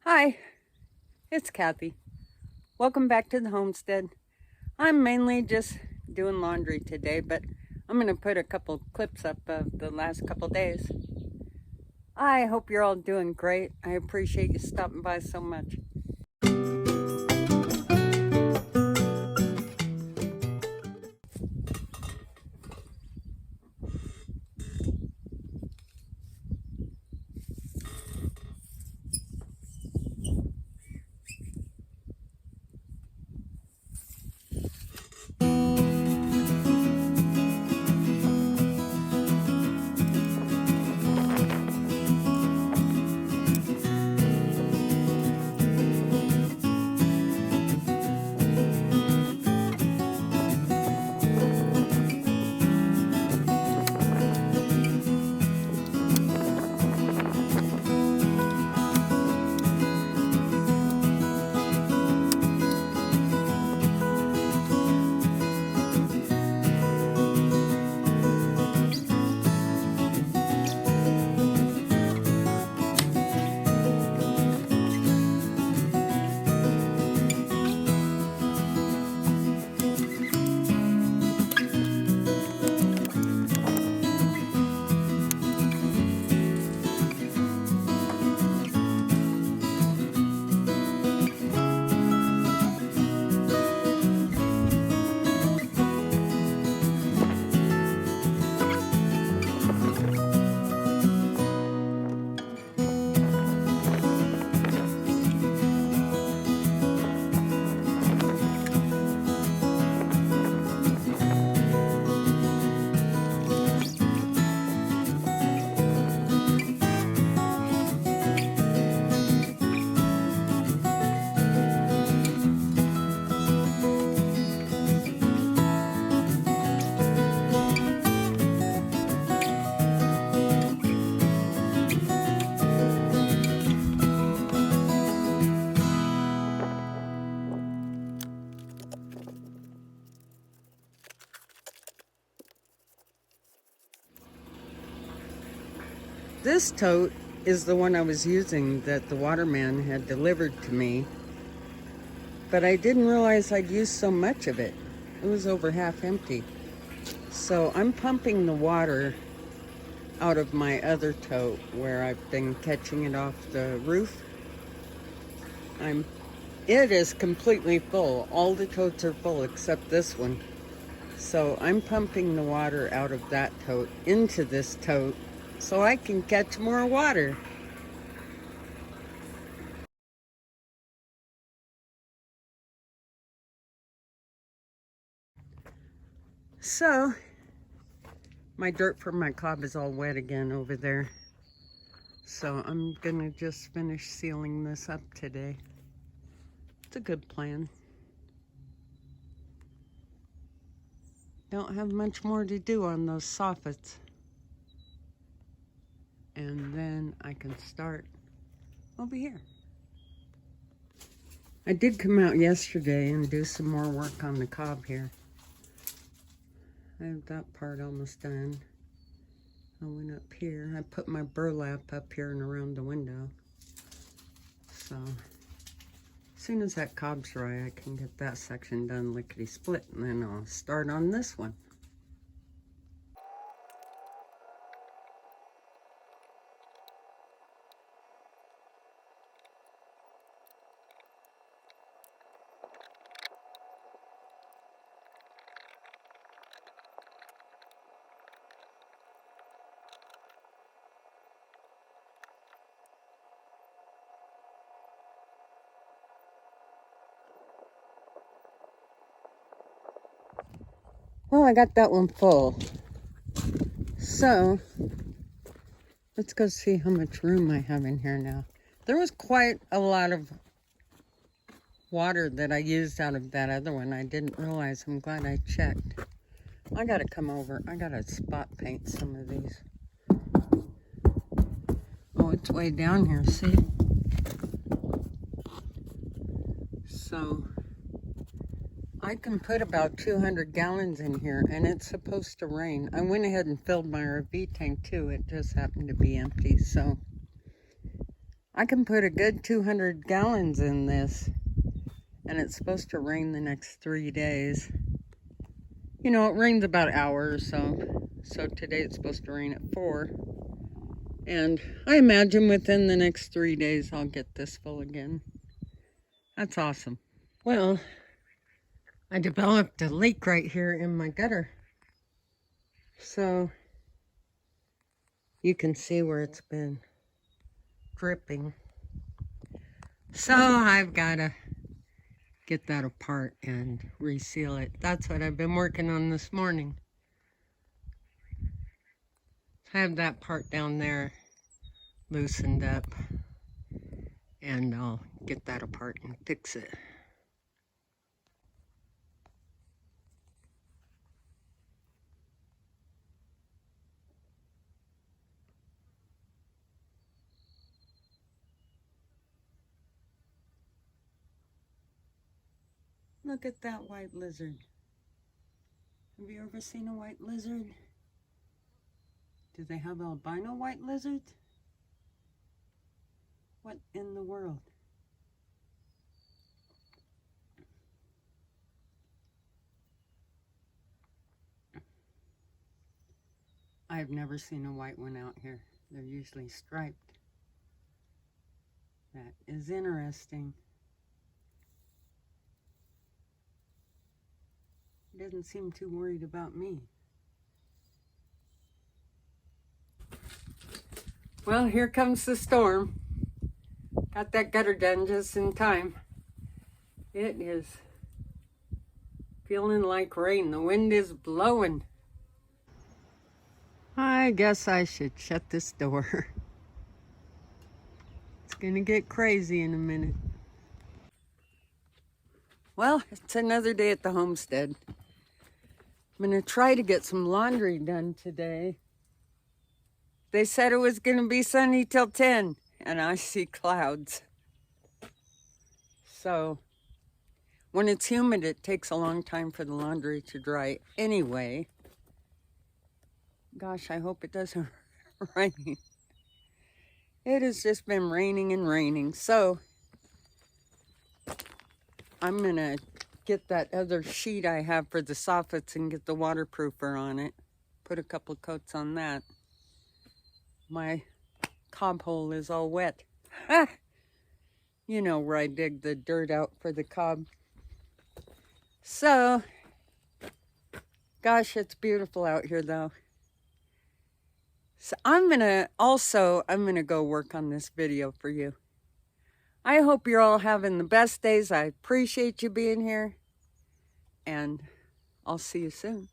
Hi, it's Kathy. Welcome back to the homestead. I'm mainly just doing laundry today, but I'm going to put a couple clips up of the last couple days. I hope you're all doing great. I appreciate you stopping by so much. This tote is the one I was using that the waterman had delivered to me, but I didn't realize I'd used so much of it. It was over half empty. So I'm pumping the water out of my other tote where I've been catching it off the roof. It is completely full. All the totes are full except this one. So I'm pumping the water out of that tote into this tote so I can catch more water. So my dirt from my cob is all wet again over there. So I'm gonna just finish sealing this up today. It's a good plan. Don't have much more to do on those soffits. And then I can start over here. I did come out yesterday and do some more work on the cob here. I have that part almost done. I went up here. I put my burlap up here and around the window. So as soon as that cob's dry, I can get that section done lickety-split, and then I'll start on this one. Well, I got that one full. So let's go see how much room I have in here now. There was quite a lot of water that I used out of that other one. I didn't realize. I'm glad I checked. I gotta come over. I gotta spot paint some of these. Oh, it's way down here, see? So I can put about 200 gallons in here, and it's supposed to rain. I went ahead and filled my RV tank too. It just happened to be empty, so I can put a good 200 gallons in this, and it's supposed to rain the next 3 days. You know, it rains about an hour or so. So today it's supposed to rain at 4. And I imagine within the next 3 days I'll get this full again. That's awesome. Well, I developed a leak right here in my gutter. So you can see where it's been dripping. So I've got to get that apart and reseal it. That's what I've been working on this morning. I have that part down there loosened up, and I'll get that apart and fix it. Look at that white lizard. Have you ever seen a white lizard? Do they have albino white lizards? What in the world? I've never seen a white one out here. They're usually striped. That is interesting. He doesn't seem too worried about me. Well, here comes the storm. Got that gutter done just in time. It is feeling like rain. The wind is blowing. I guess I should shut this door. It's gonna get crazy in a minute. Well, it's another day at the homestead. I'm gonna try to get some laundry done today. They said it was gonna be sunny till 10, and I see clouds. So when it's humid, it takes a long time for the laundry to dry anyway. Gosh, I hope it doesn't rain. It has just been raining and raining. So I'm gonna get that other sheet I have for the soffits and get the waterproofer on it. Put a couple of coats on that. My cob hole is all wet. Ah! You know where I dig the dirt out for the cob. So, gosh, it's beautiful out here though. So I'm gonna go work on this video for you. I hope you're all having the best days. I appreciate you being here, and I'll see you soon.